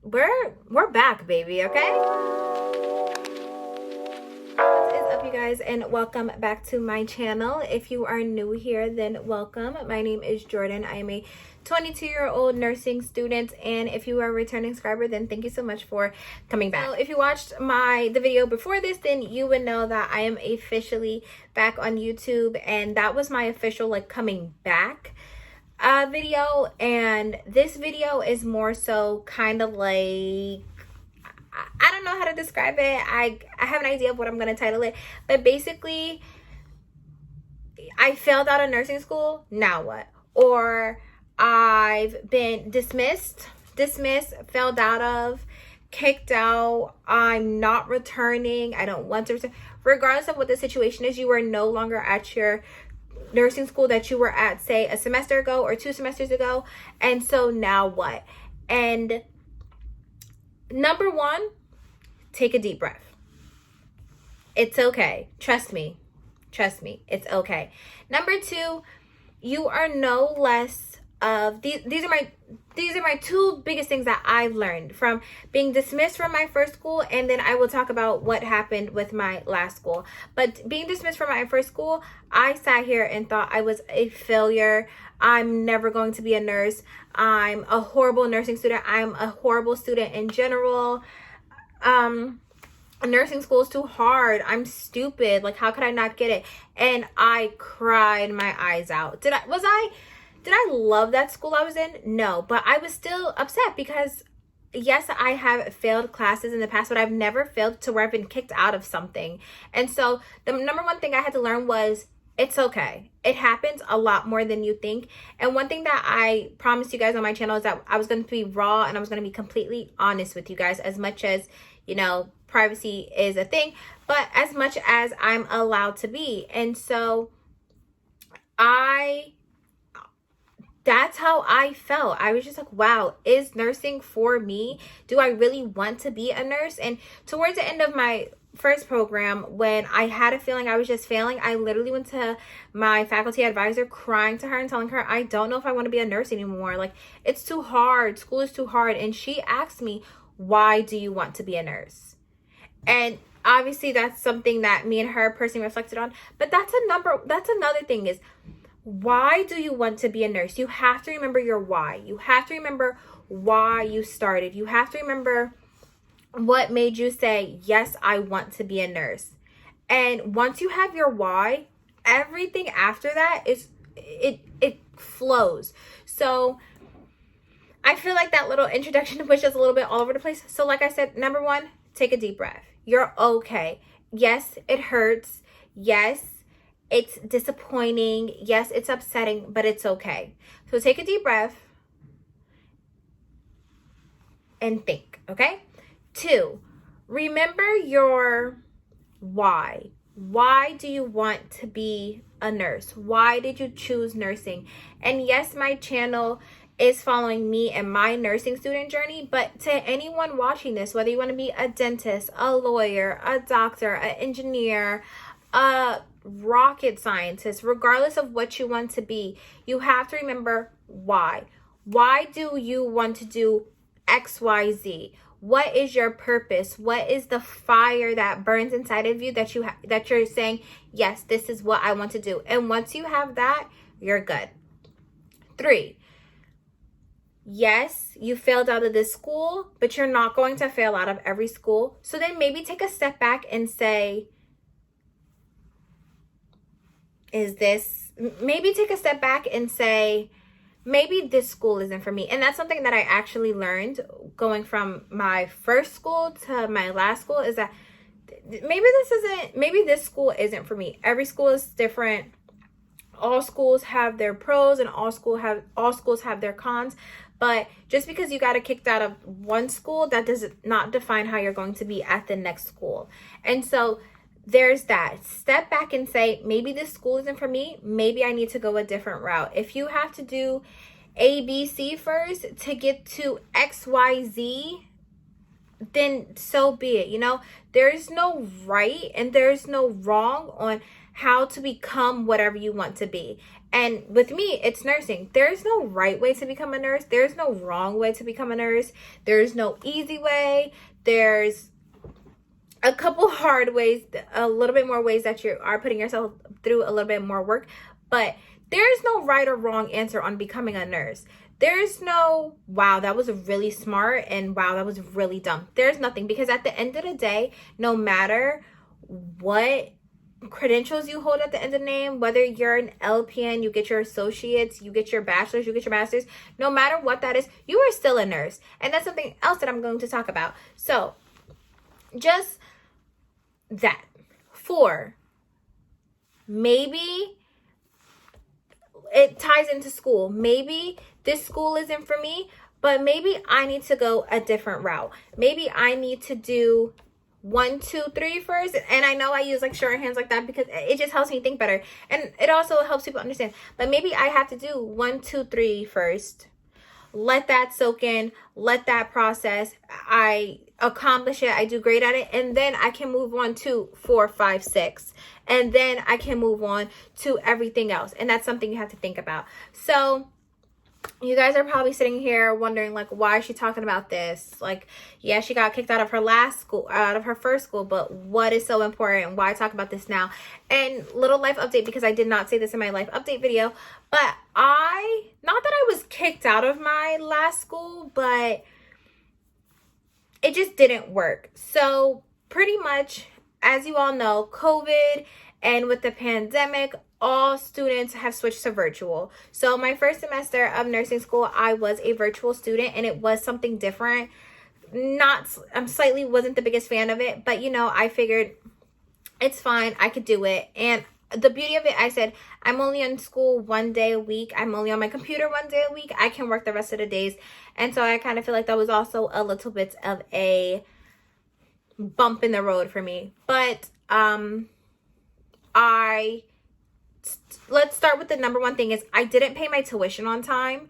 we're back, baby. Okay. What is up, you guys, and welcome back to my channel. If you are new here, then welcome. My name is Jordyn. I am a 22-year-old nursing student, and if you are a returning subscriber, then thank you so much for coming back. So if you watched the video before this, then you would know that I am officially back on YouTube, and that was my official coming back video. And this video is more so kind of like, I don't know how to describe it. I have an idea of what I'm going to title it, but basically I failed out of nursing school. Now what? Or I've been dismissed, failed out of, kicked out. I'm not returning. I don't want to return. Regardless of what the situation is, you are no longer at your nursing school that you were at, say, a semester ago or 2 semesters ago. And so now what? And number one, take a deep breath. It's okay. Trust me. It's okay. Number two, you are no less of these are my two biggest things that I've learned from being dismissed from my first school, and then I will talk about what happened with my last school. But being dismissed from my first school, I sat here and thought I was a failure. I'm never going to be a nurse. I'm a horrible nursing student. I'm a horrible student in general. Nursing school is too hard. I'm stupid. Like, how could I not get it? And I cried my eyes out. Did I love that school I was in? No, but I was still upset because yes, I have failed classes in the past, but I've never failed to where I've been kicked out of something. And so the number one thing I had to learn was it's okay. It happens a lot more than you think. And one thing that I promised you guys on my channel is that I was going to be raw and I was going to be completely honest with you guys, as much as, privacy is a thing, but as much as I'm allowed to be. And so that's how I felt. I was just like, wow, is nursing for me? Do I really want to be a nurse? And towards the end of my first program, when I had a feeling I was just failing, I literally went to my faculty advisor crying to her and telling her, I don't know if I want to be a nurse anymore. Like, it's too hard. School is too hard. And she asked me, why do you want to be a nurse? And obviously that's something that me and her personally reflected on. But that's another thing is, why do you want to be a nurse? You have to remember your why. You have to remember why you started. You have to remember what made you say, yes, I want to be a nurse. And once you have your why, everything after that it flows. So I feel like that little introduction was just a little bit all over the place. So like I said, number one, take a deep breath. You're okay. Yes, it hurts. Yes, it's disappointing. Yes, it's upsetting, but it's okay. So take a deep breath and think, okay? 2, remember your why. Why do you want to be a nurse? Why did you choose nursing? And yes, my channel is following me and my nursing student journey, but to anyone watching this, whether you want to be a dentist, a lawyer, a doctor, an engineer, a rocket scientist, regardless of what you want to be, you have to remember why. Why do you want to do XYZ? What is your purpose? What is the fire that burns inside of you that you're saying, yes, this is what I want to do? And once you have that, you're good. 3, yes, you failed out of this school, but you're not going to fail out of every school. So then maybe take a step back and say, maybe take a step back and say, maybe this school isn't for me. And that's something that I actually learned going from my first school to my last school, is that maybe this school isn't for me. Every school is different. All schools have their pros and all schools have their cons. But just because you got kicked out of one school, that does not define how you're going to be at the next school. And so there's that. Step back and say, maybe this school isn't for me. Maybe I need to go a different route. If you have to do ABC first to get to XYZ, then so be it. There's no right and there's no wrong on how to become whatever you want to be. And with me, it's nursing. There's no right way to become a nurse. There's no wrong way to become a nurse. There's no easy way. There's a couple hard ways, a little bit more ways that you are putting yourself through a little bit more work. But there's no right or wrong answer on becoming a nurse. There's no, wow, that was really smart, and wow, that was really dumb. There's nothing, because at the end of the day, no matter what credentials you hold at the end of the name, whether you're an LPN, you get your associates, you get your bachelor's, you get your master's, no matter what that is, you are still a nurse. And that's something else that I'm going to talk about. So just that. 4, maybe it ties into school. Maybe this school isn't for me, but maybe I need to go a different route. Maybe I need to do 1, 2, 3 first. And I know I use like shorthands like that because it just helps me think better. And it also helps people understand. But maybe I have to do 1, 2, 3 first. Let that soak in. Let that process. I accomplish it. I do great at it. And then I can move on to 4, 5, 6. And then I can move on to everything else. And that's something you have to think about. So you guys are probably sitting here wondering, like, why is she talking about this? Like, yeah, she got kicked out of her last school, out of her first school, but what is so important? Why talk about this now? And little life update, because I did not say this in my life update video, but not that I was kicked out of my last school, but it just didn't work. So pretty much, as you all know, COVID and with the pandemic, all students have switched to virtual. So my first semester of nursing school, I was a virtual student, and it was something different. I'm slightly wasn't the biggest fan of it, but you know, I figured it's fine. I could do it. And the beauty of it, I said, I'm only in school 1 day a week. I'm only on my computer 1 day a week. I can work the rest of the days. And so I kind of feel like that was also a little bit of a bump in the road for me. But let's start with the number one thing is I didn't pay my tuition on time.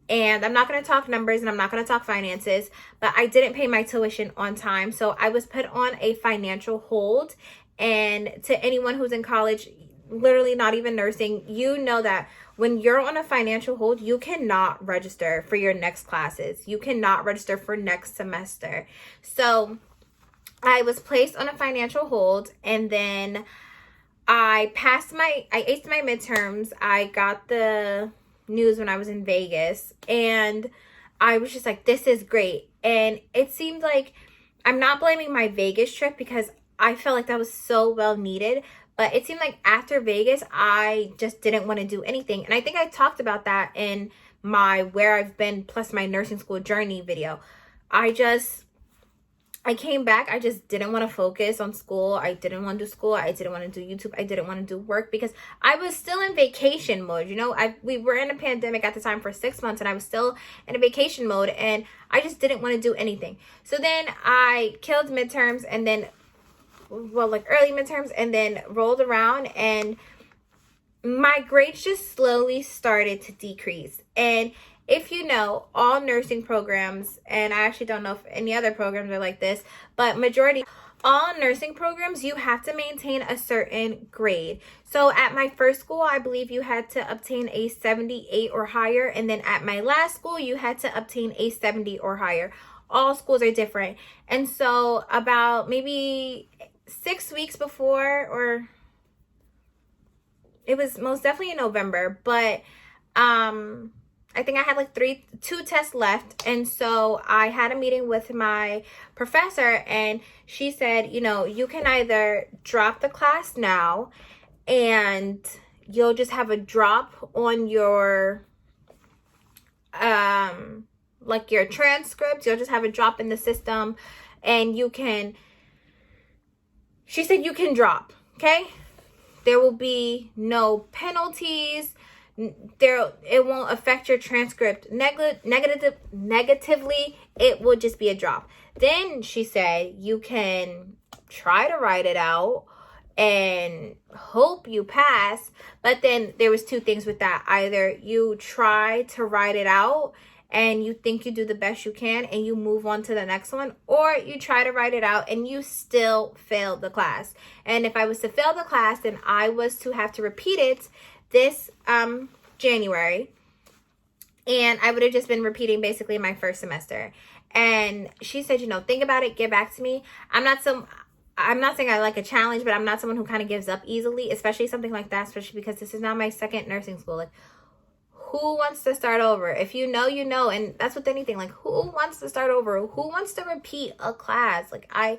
And I'm not going to talk numbers and I'm not going to talk finances, but I didn't pay my tuition on time. So I was put on a financial hold. And to anyone who's in college, literally not even nursing, you know that when you're on a financial hold, you cannot register for your next classes. You cannot register for next semester. So I was placed on a financial hold, and then I aced my midterms. I got the news when I was in Vegas, and I was just like, this is great. And it seemed like, I'm not blaming my Vegas trip because I felt like that was so well needed, but it seemed like after Vegas, I just didn't want to do anything. And I think I talked about that in my where I've been plus my nursing school journey video. I came back. I just didn't want to focus on school. I didn't want to do school. I didn't want to do YouTube. I didn't want to do work because I was still in vacation mode. You know, we were in a pandemic at the time for 6 months, and I was still in a vacation mode, and I just didn't want to do anything. So then I killed midterms, and then, well, like early midterms, and then rolled around, and my grades just slowly started to decrease. And if you know, all nursing programs, and I actually don't know if any other programs are like this, but majority, all nursing programs, you have to maintain a certain grade. So at my first school, I believe you had to obtain a 78 or higher. And then at my last school, you had to obtain a 70 or higher. All schools are different. And so about maybe 6 weeks before, or it was most definitely in November, but I think I had like 2 tests left. And so I had a meeting with my professor, and she said, you know, you can either drop the class now and you'll just have a drop on your like your transcripts. You'll just have a drop in the system, and she said you can drop, okay? There will be no penalties. It won't affect your transcript negatively. It will just be a drop. Then she said you can try to write it out and hope you pass. But then there was 2 things with that. Either you try to write it out and you think you do the best you can and you move on to the next one, or you try to write it out and you still failed the class. And if I was to fail the class, then I was to have to repeat it. this January, and I would have just been repeating basically my first semester. And she said, think about it, get back to me. I'm not saying I like a challenge, but I'm not someone who kind of gives up easily, especially something like that, especially because this is now my second nursing school. Like, who wants to start over? If you know, you know. And that's with anything. Like, who wants to start over? Who wants to repeat a class? Like, I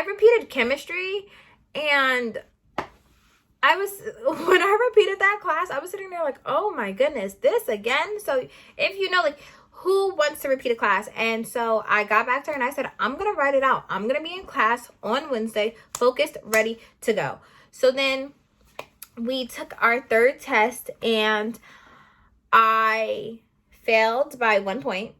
repeated chemistry, and when I repeated that class, I was sitting there like, oh my goodness, this again? So if you know, like, who wants to repeat a class? And so I got back to her and I said, I'm going to write it out. I'm going to be in class on Wednesday, focused, ready to go. So then we took our third test, and I failed by 1 point,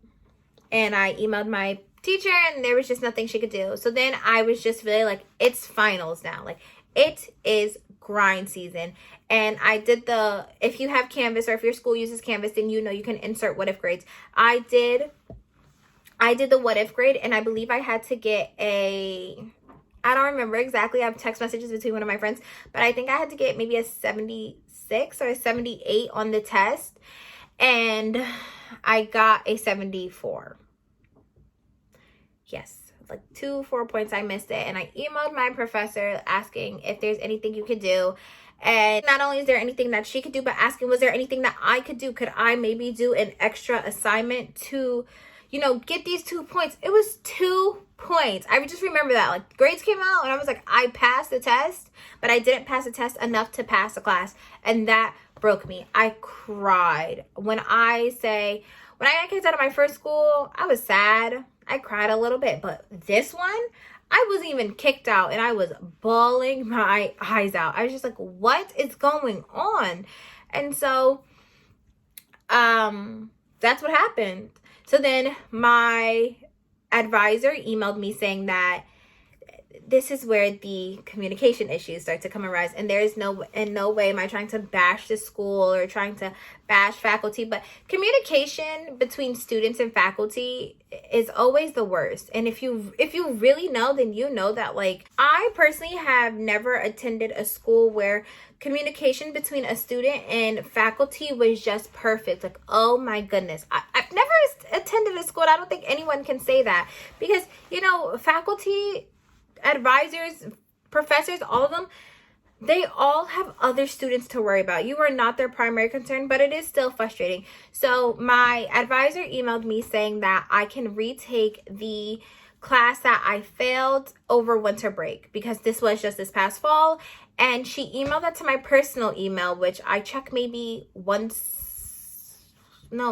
and I emailed my teacher, and there was just nothing she could do. So then I was just really like, it's finals now. Like, it is grind season. And I did if you have Canvas, or if your school uses Canvas, then you can insert what if grades. I did the what if grade, and I believe I had to get I don't remember exactly. I have text messages between one of my friends, but I think I had to get maybe a 76 or a 78 on the test, and I got a 74. Yes. Like 4 points, I missed it. And I emailed my professor asking if there's anything you could do. And not only is there anything that she could do, but asking, was there anything that I could do? Could I maybe do an extra assignment to, get these 2 points? It was 2 points. I just remember that. Like, grades came out, and I was like, I passed the test, but I didn't pass the test enough to pass the class. And that broke me. I cried. When I got kicked out of my first school, I was sad. I cried a little bit, but this one, I wasn't even kicked out, and I was bawling my eyes out. I was just like, what is going on? And so, that's what happened. So then my advisor emailed me saying that this is where the communication issues start to come arise. And there is in no way am I trying to bash the school or trying to bash faculty, but communication between students and faculty is always the worst. And if you really know, then you know that, like, I personally have never attended a school where communication between a student and faculty was just perfect. Like, oh my goodness. I've never attended a school, and I don't think anyone can say that, because, faculty, advisors, professors, all of them, they all have other students to worry about. You are not their primary concern, but it is still frustrating. So my advisor emailed me saying that I can retake the class that I failed over winter break, because this was just this past fall. And she emailed that to my personal email, which I check maybe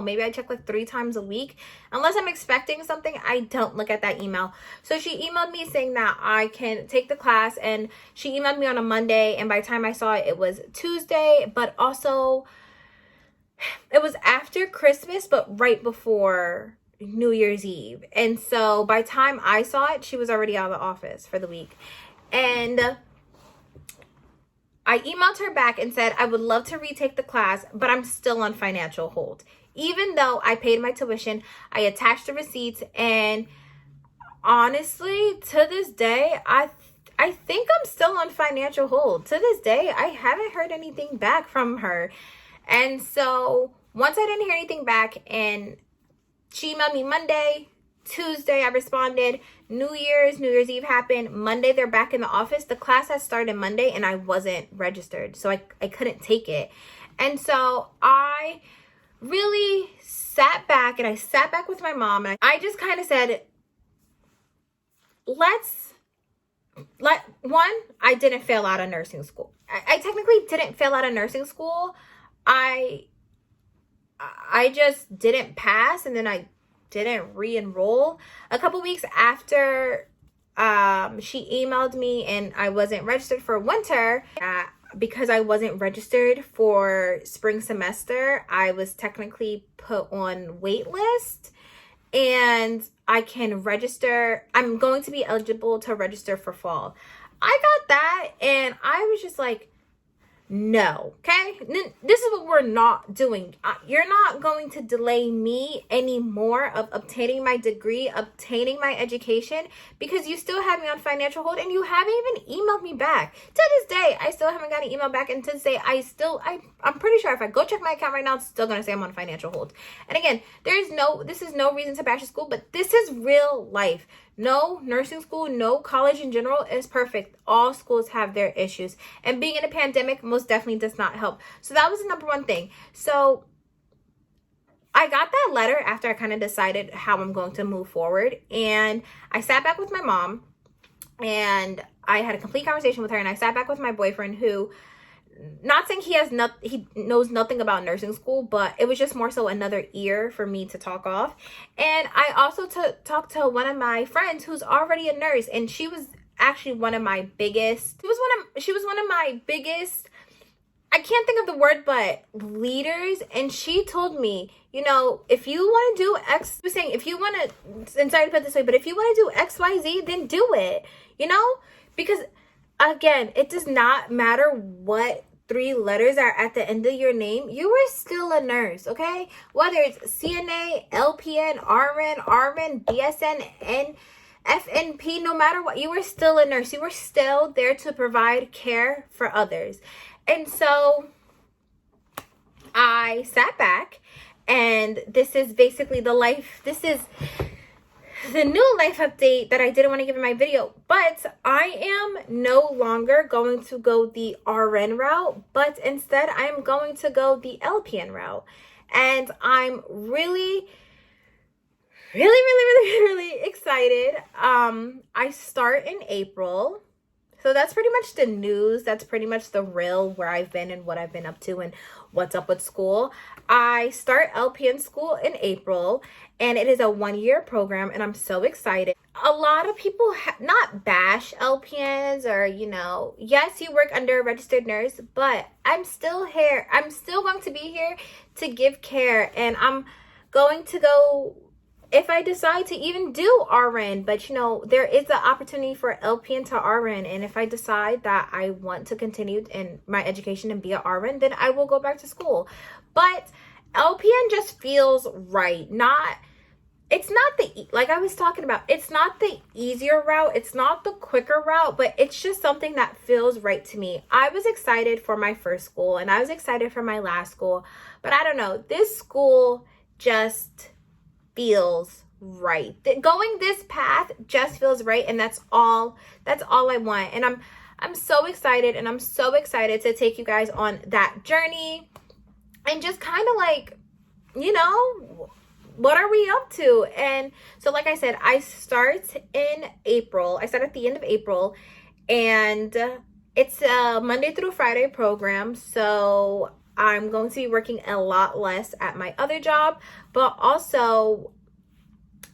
maybe I check like 3 times a week. Unless I'm expecting something, I don't look at that email. So she emailed me saying that I can take the class, and she emailed me on a Monday, and by the time I saw it, it was Tuesday, but also it was after Christmas, but right before New Year's Eve. And so by the time I saw it, she was already out of the office for the week. And I emailed her back and said, I would love to retake the class, but I'm still on financial hold. Even though I paid my tuition, I attached the receipts, and honestly, to this day, I think I'm still on financial hold. To this day, I haven't heard anything back from her. And so once I didn't hear anything back, and she emailed me Monday, Tuesday I responded, New Year's Eve happened, Monday they're back in the office. The class had started Monday, and I wasn't registered, so I couldn't take it. And so I really sat back, and I sat back with my mom, and I just kind of said, I didn't fail out of nursing school. I technically didn't fail out of nursing school. I just didn't pass, and then I didn't re-enroll. A couple weeks after she emailed me and I wasn't registered for winter, because I wasn't registered for spring semester, I was technically put on wait list, and I can register. I'm going to be eligible to register for fall. I got that, and I was just like, No, okay? This is what we're not doing. You're not going to delay me anymore of obtaining my degree, obtaining my education, because you still have me on financial hold and you haven't even emailed me back. To this day, I still haven't got an email back, and to this day, I'm pretty sure if I go check my account right now, it's still gonna say I'm on financial hold. And again, this is no reason to bash the school, but this is real life. No nursing school, no college in general is perfect. All schools have their issues. And being in a pandemic most definitely does not help. So that was the number one thing. So I got that letter after I kind of decided how I'm going to move forward. And I sat back with my mom and I had a complete conversation with her. And I sat back with my boyfriend, who, not saying he knows nothing about nursing school, but it was just more so another ear for me to talk off. And I also talked to one of my friends who's already a nurse, and she was actually one of my biggest, she was one of my biggest, I can't think of the word, but leaders. And she told me, you know, if you want to do X, she was saying, if you want to, and sorry to put it this way, but if you want to do XYZ, then do it, you know, because again, it does not matter what 3 letters are at the end of your name. You are still a nurse, okay? Whether it's CNA, LPN, RN, BSN, and FNP, no matter what, you are still a nurse. You are still there to provide care for others. And so I sat back, and this is basically this is the new life update that I didn't want to give in my video. But I am no longer going to go the RN route, but instead I'm going to go the LPN route. And I'm really excited. I start in April. So that's pretty much the news. That's pretty much the real where I've been and what I've been up to and what's up with school. I start LPN school in April, and it is a 1-year program, and I'm so excited. A lot of people not bash LPNs, or, you know, yes, you work under a registered nurse, but I'm still here. I'm still going to be here to give care, and I'm going to go, if I decide to even do RN, but you know, there is an opportunity for LPN to RN. And if I decide that I want to continue in my education and be an RN, then I will go back to school. But LPN just feels right. It's not like I was talking about, it's not the easier route. It's not the quicker route, but it's just something that feels right to me. I was excited for my first school, and I was excited for my last school, but I don't know, this school just feels right. Going this path just feels right, and that's all I want. And I'm so excited, and I'm so excited to take you guys on that journey and just kind of like, you know, what are we up to? And so, like I said, I start in April. I start at the end of April, and it's a Monday through Friday program. So I'm going to be working a lot less at my other job, but also,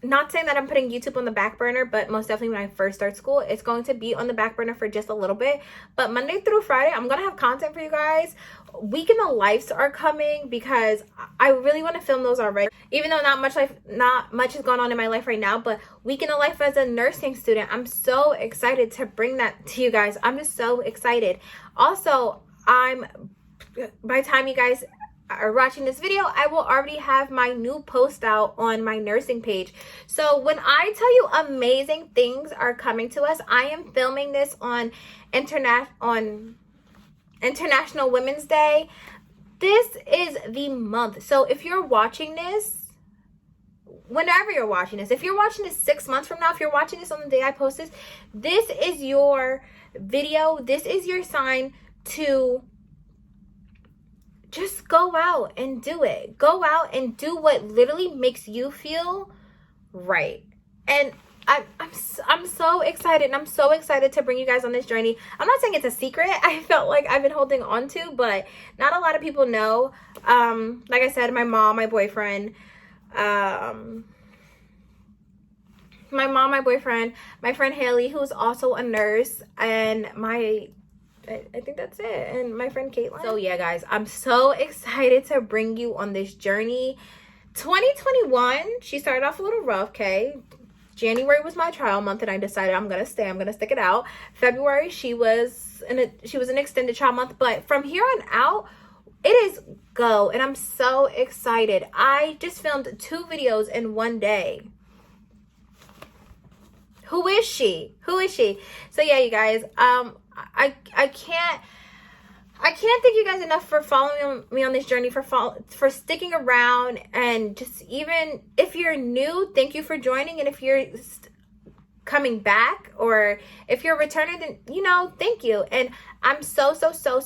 not saying that I'm putting YouTube on the back burner, but most definitely when I first start school, it's going to be on the back burner for just a little bit. But Monday through Friday, I'm going to have content for you guys. Week in the Lives are coming because I really want to film those already. Even though not much is going on in my life right now, but Week in the Life as a nursing student, I'm so excited to bring that to you guys. I'm just so excited. Also, by the time you guys are watching this video, I will already have my new post out on my nursing page. So when I tell you amazing things are coming to us, I am filming this on International Women's Day. This is the month. So if you're watching this, whenever you're watching this, if you're watching this 6 months from now, if you're watching this on the day I post this is your video. This is your sign to just go out and do it. Go out and do what literally makes you feel right. And I'm so excited, and I'm so excited to bring you guys on this journey. I'm not saying it's a secret. I felt like I've been holding on to, but not a lot of people know. Like I said, my mom, my boyfriend, my friend Haley, who's also a nurse, and I think that's it. And my friend Caitlin. So yeah, guys, I'm so excited to bring you on this journey. 2021, she started off a little rough, okay? January was my trial month, and I decided I'm gonna stay. I'm gonna stick it out. February, she was an extended trial month, but from here on out, it is go, and I'm so excited. I just filmed 2 videos in one day. Who is she? Who is she? So yeah, you guys, I can't thank you guys enough for following me on this journey, for sticking around, and just, even if you're new, thank you for joining, and if you're coming back, or if you're returning, then, you know, thank you. And I'm so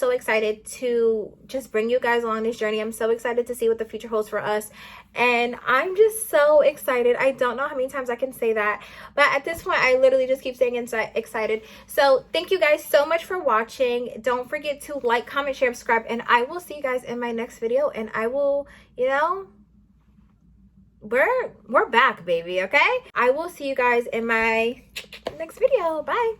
excited to just bring you guys along this journey. I'm so excited to see what the future holds for us, and I'm just so excited. I don't know how many times I can say that, but at this point I literally just keep saying excited. So thank you guys so much for watching. Don't forget to like, comment, share, subscribe, and I will see you guys in my next video. And I will, you know, we're back, baby. Okay, I will see you guys in my next video. Bye.